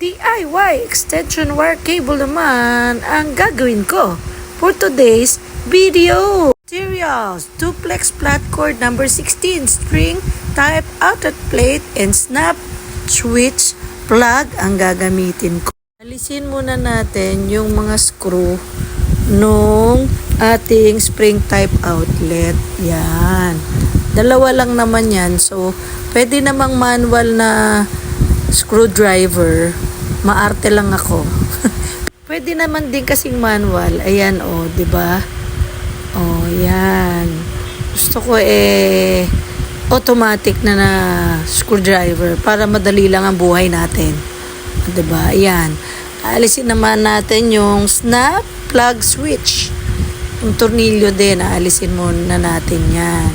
DIY extension wire cable naman ang gagawin ko for today's video. Materials: duplex flat cord number 16 string type outlet plate and snap switch plug ang gagamitin ko. Alisin muna natin yung mga screw nung ating spring type outlet. Yan. Dalawa lang naman yan. So, pwede namang manual na screwdriver. Maarte lang ako. Pwede naman din kasing manual. Ayan, oh, 'di ba? Oh, yan. Gusto ko automatic na screwdriver para madali lang ang buhay natin. 'Di ba? Ayan. Aalisin naman natin yung snap plug switch. Yung tornilyo din, aalisin muna natin 'yan.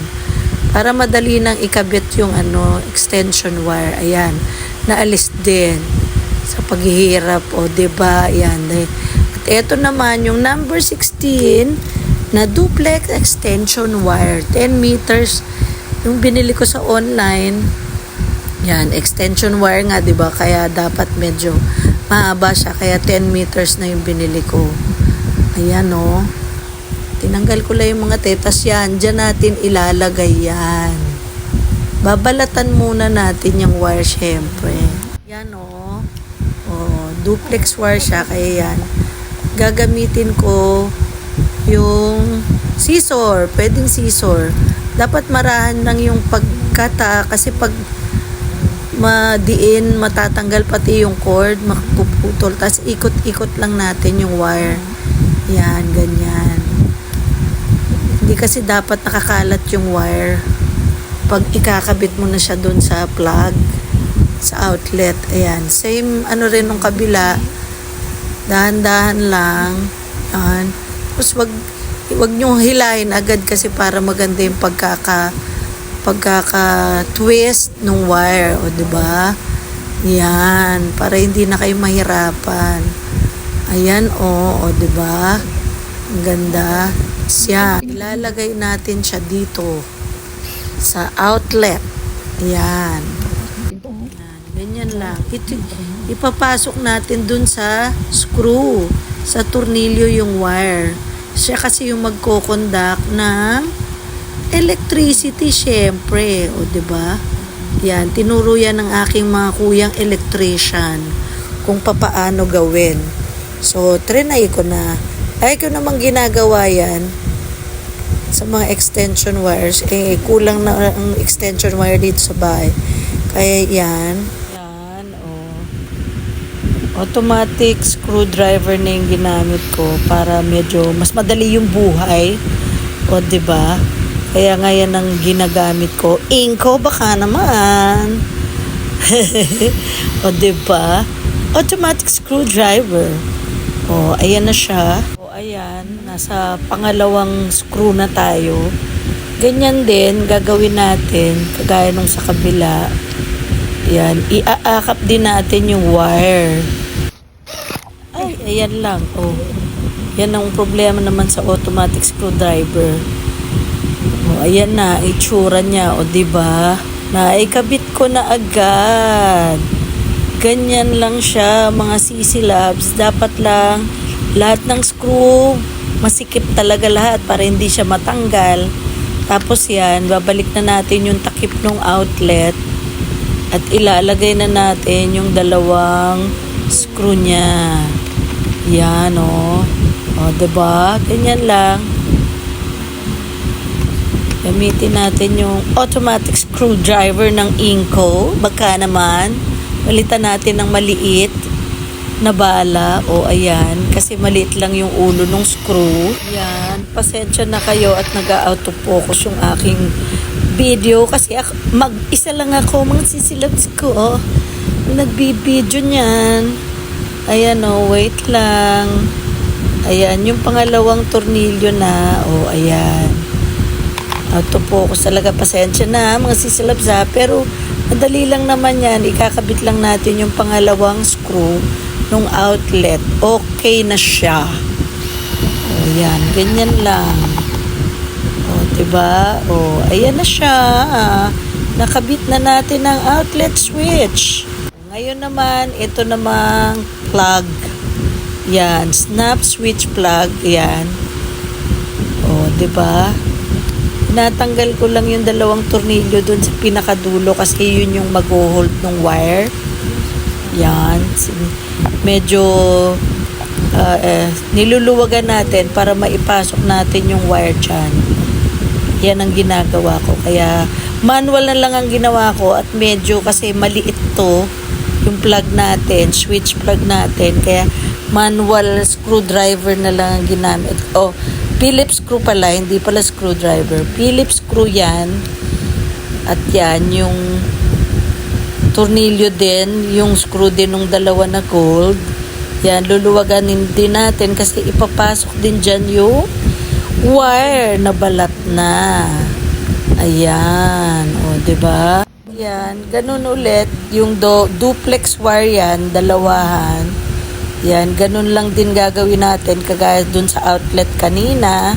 Para madali nang ikabit yung extension wire. Ayan. Naalis din sa paghihirap, o 'di ba? Ayan. At ito naman yung number 16 na duplex extension wire, 10 meters yung binili ko sa online. Yan, extension wire nga, 'di ba? Kaya dapat medyo mahaba siya, kaya 10 meters na yung binili ko. Ayan, oh. Tinanggal ko lang yung mga tetas yan. Diyan natin ilalagay yan. Babalatan muna natin yung wire, syempre. Yan, oh. Oh, duplex wire siya, kaya yan. Gagamitin ko yung scissor. Pwedeng scissor. Dapat marahan lang yung pagkata kasi pag madiin, matatanggal pati yung cord, makapuputol. Tapos ikot-ikot lang natin yung wire. Yan, ganyan. Hindi kasi dapat nakakalat yung wire pag ikakabit mo na siya dun sa plug, sa outlet. Ayan. Same rin nung kabila. Dahan-dahan lang. Ayan. Tapos wag nyo hilahin agad kasi para maganda yung pagkaka-twist ng wire. O, diba? Yan. Para hindi na kayo mahirapan. Ayan, o, diba? Ang ganda. Siya. Ilalagay natin siya dito sa outlet. Yan. Ganyan lang. Ipapasok natin dun sa screw, sa tornilyo yung wire. Siya kasi yung magko-conduct ng electricity, syempre. O, diba? Yan. Tinuro yan ng aking mga kuyang electrician kung papaano gawin. So, trinay ko na. Ay ko namang ginagawa yan sa mga extension wires. Kulang na ang extension wire dito sa bahay. Kaya yan. Yan, oh. Automatic screwdriver na yung ginamit ko para medyo mas madali yung buhay. O, diba? Kaya nga yan ang ginagamit ko. Inko, baka naman. O, diba? Automatic screwdriver. O, ayan na siya. O, ayan. Nasa pangalawang screw na tayo. Ganyan din, gagawin natin. Kagaya nung sa kabila. Ayan. Iaakap din natin yung wire. Ay, ayan lang. O, yan ang problema naman sa automatic screwdriver. O, ayan na. Itsura niya. O, diba? Naikabit ko na agad. Ganyan lang siya, mga CC Labs. Dapat lang lahat ng screw masikip talaga lahat para hindi siya matanggal. Tapos yan, babalik na natin yung takip ng outlet at ilalagay na natin yung dalawang screw niya. Yan, o. O, diba? Ganyan lang. Gamitin natin yung automatic screwdriver ng Inco. Baka naman palitan natin ng maliit na bala. O, ayan. Kasi maliit lang yung ulo ng screw. Ayan. Pasensya na kayo at nag-auto-focus yung aking video. Kasi mag-isa lang ako. Mga sisilabs ko. Nagbibideo niyan. Ayan, o. Wait lang. Ayan. Yung pangalawang tornilyo na. O, ayan. Auto-focus talaga. Pasensya na, mga sisilabs ha. Pero madali lang naman yan. Ikakabit lang natin yung pangalawang screw nung outlet. Okay na siya. O, yan. Ganyan lang. O, diba? O, ayan na siya. Nakabit na natin ang outlet switch. Ngayon naman, ito namang plug. Yan, snap switch plug. Yan. O, diba? Natanggal ko lang yung dalawang tornilyo dun sa pinakadulo kasi yun yung mag-hold ng wire. Yan. Medyo niluluwagan natin para maipasok natin yung wire dyan. Yan ang ginagawa ko. Kaya manual na lang ang ginawa ko at medyo kasi maliit to yung plug natin, switch plug natin. Kaya manual screwdriver na lang ang ginamit. Oh, Phillips screw pala, hindi pala screwdriver. Phillips screw yan. At yan, yung tornilyo din, yung screw din ng dalawa na gold. Yan, luluwaganin din natin kasi ipapasok din dyan yung wire na balat na. Ayan, o, diba? Yan, ganun ulit. Yung duplex wire yan, dalawahan. Yan, ganun lang din gagawin natin kagaya dun sa outlet kanina.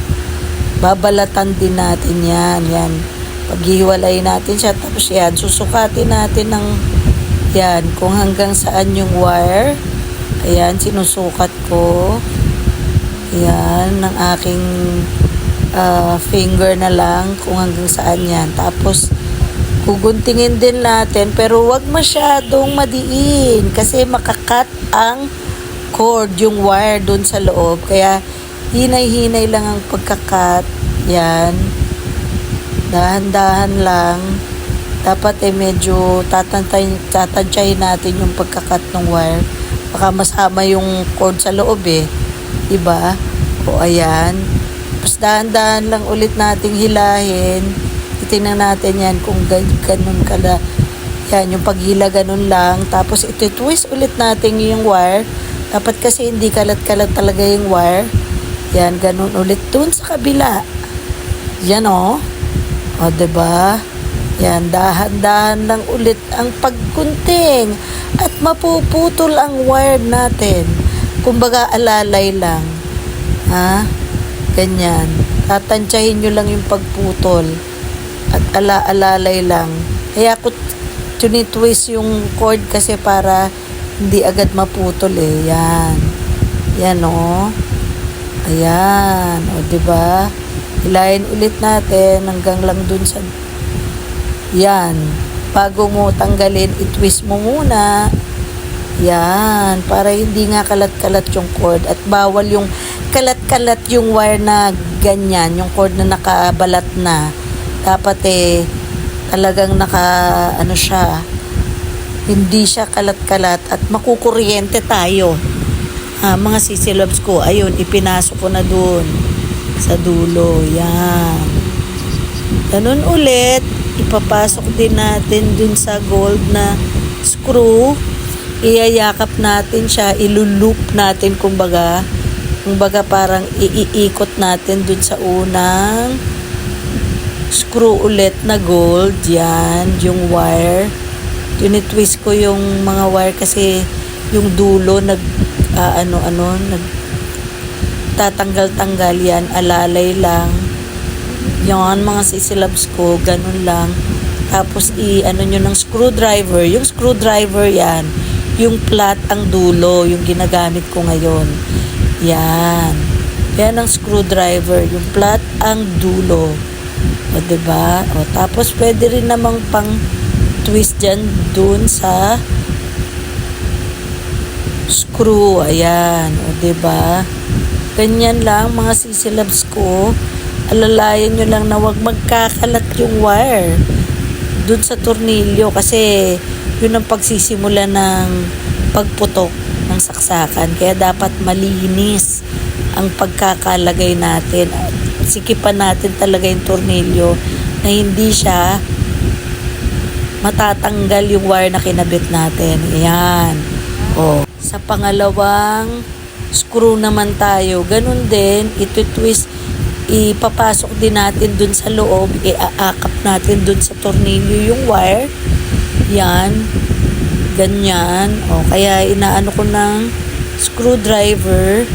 Babalatan din natin yan. Yan, paghiwalay natin siya. Tapos yan, susukatin natin ng yan, kung hanggang saan yung wire. Ayan, sinusukat ko. Ayan, ng aking finger na lang kung hanggang saan yan. Tapos, guguntingin din natin. Pero wag masyadong madiin kasi makakat ang cord, yung wire dun sa loob. Kaya, hinay-hinay lang ang pagkakat. Yan. Dahan-dahan lang. Dapat medyo tatantyahin natin yung pagkakat ng wire. Baka masama yung cord sa loob diba? O ayan. Tapos dahan-dahan lang ulit nating hilahin. Titingnan natin yan kung ganun kala. Yan, yung paghila ganun lang. Tapos iti-twist ulit natin yung wire. Dapat kasi hindi kalat-kalat talaga yung wire. Yan, ganun ulit dun sa kabila. Yan o, diba? Yan, dahan-dahan lang ulit ang paggunting at mapuputol ang wire natin. Kumbaga alalay lang. Ha? Ganyan. Tatantyahin nyo lang yung pagputol at alalay lang. Kaya ako tunitwist yung cord kasi para hindi agad maputol Yan. Yan o. Ayan. O, diba? Hilahin ulit natin hanggang lang dun sa yan. Bago mo tanggalin, i-twist mo muna. Yan. Para hindi nga kalat-kalat yung cord. At bawal yung kalat-kalat yung wire na ganyan. Yung cord na nakabalat na. Dapat talagang siya. Hindi siya kalat-kalat. At makukuryente tayo. Mga sisilabs ko. Ayun, ipinasok ko na dun. Sa dulo. Yan. Ganun ulit. Ipapasok din natin dun sa gold na screw. Iyayakap natin siya, ilulup natin kumbaga parang iikot natin dun sa unang screw ulit na gold. Yan, yung wire. Tinitwist ko yung mga wire kasi yung dulo tatanggal-tanggal yan, alalay lang. Yan, mga sisilabs ko, ganun lang. Tapos, nyo ng screwdriver. Yung screwdriver yan, yung flat ang dulo, yung ginagamit ko ngayon. Yan. Yan ang screwdriver, yung flat ang dulo. O, diba? O, tapos, pwede rin namang pang twist dyan dun sa screw. Ayan. O, diba? Ganyan lang, mga sisilabs ko. Alalayan nyo lang na huwag magkakalat yung wire dun sa tornilyo kasi yun ang pagsisimula ng pagputok ng saksakan. Kaya dapat malinis ang pagkakalagay natin. Sikipan natin talaga yung tornilyo na hindi siya matatanggal yung wire na kinabit natin. Ayan. O, sa pangalawang screw naman tayo. Ganun din, iti-twist. Ipapasok din natin dun sa loob, iaakap natin dun sa tornilyo yung wire. Yan. Ganyan. O, kaya inaano ko ng screwdriver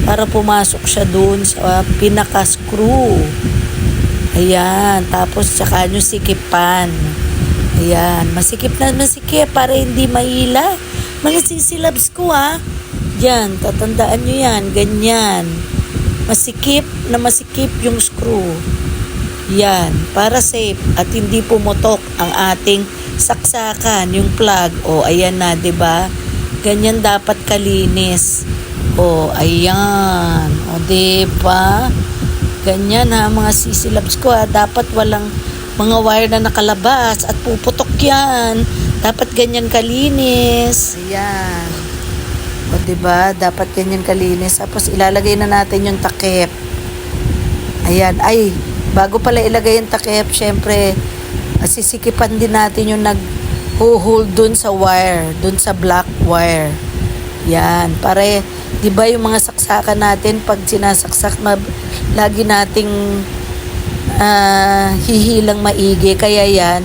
para pumasok siya dun sa pinaka-screw. Ayan. Tapos, saka nyo sikipan. Ayan, masikip na masikip para hindi maila. Mga sisilabs ko Yan, tatandaan nyo yan, ganyan. Masikip na masikip yung screw. Yan, para safe at hindi pumutok ang ating saksakan, yung plug. O, ayan na, 'di ba? Ganyan dapat kalinis. O, ayan. O, 'di ba? Ganyan mga sisilabs ko dapat walang mga wire na nakalabas at puputok yan. Dapat ganyan kalinis. Ayan. O, 'di ba? Dapat ganyan kalinis. Tapos ilalagay na natin yung takip. Ayan. Ay, bago pala ilagay yung takip, syempre, sisikipan din natin yung nag-hold dun sa wire, dun sa black wire. Yan. Para, 'di ba yung mga saksakan natin, pag sinasaksak, lagi nating hihilang maigi. Kaya yan,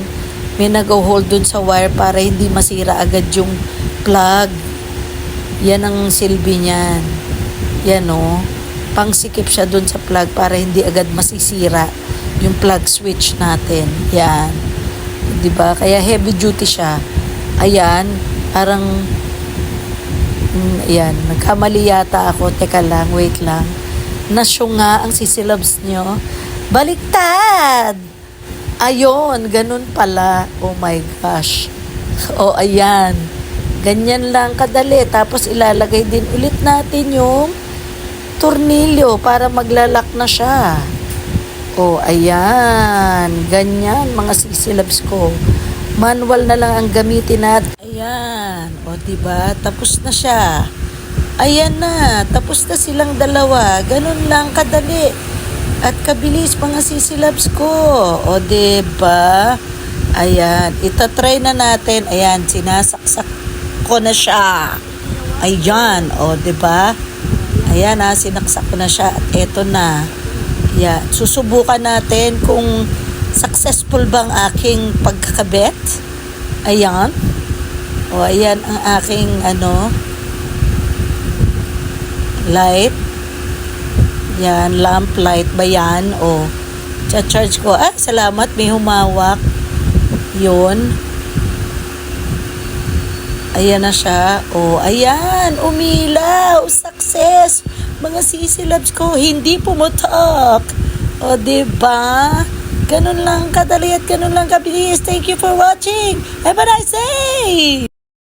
may nag-hold dun sa wire para hindi masira agad yung plug. Yan ang silbi niyan. Yan pangsikip siya dun sa plug para hindi agad masisira yung plug switch natin. Yan. 'Di ba? Kaya heavy duty siya. Ayan, parang ayan, nagkamali yata ako. Teka lang, wait lang. Nasyo nga ang sisilabs nyo. Baliktad! Ayon, ganun pala. Oh my gosh. O, ayan. Ganyan lang kadali. Tapos ilalagay din ulit natin yung tornilyo para maglalak na siya. O, ayan. Ganyan, mga sisilabs ko. Manual na lang ang gamitin natin. Ayan. O, diba? Tapos na siya. Ayan na. Tapos na silang dalawa. Ganun lang kadali. At kabilis mga sisilabs ko. O, diba? Ayan. Itatry na natin. Ayan. Sinasaksak ko na siya. Ayan. O, diba? Ayan sinaksak ko na siya. At eto na. Ayan. Susubukan natin kung successful bang aking pagkakabit. Ayan. O, ayan ang aking light. Yan, lamp light ba yan? O, cha-charge ko. Salamat, may humawak. Yun. Ayan na siya. O, ayan, umilaw. Success. Mga sisilabs ko, hindi pumutok. O, diba? Ganun lang kadali at ganun lang kabilis. Thank you for watching. Have a nice day!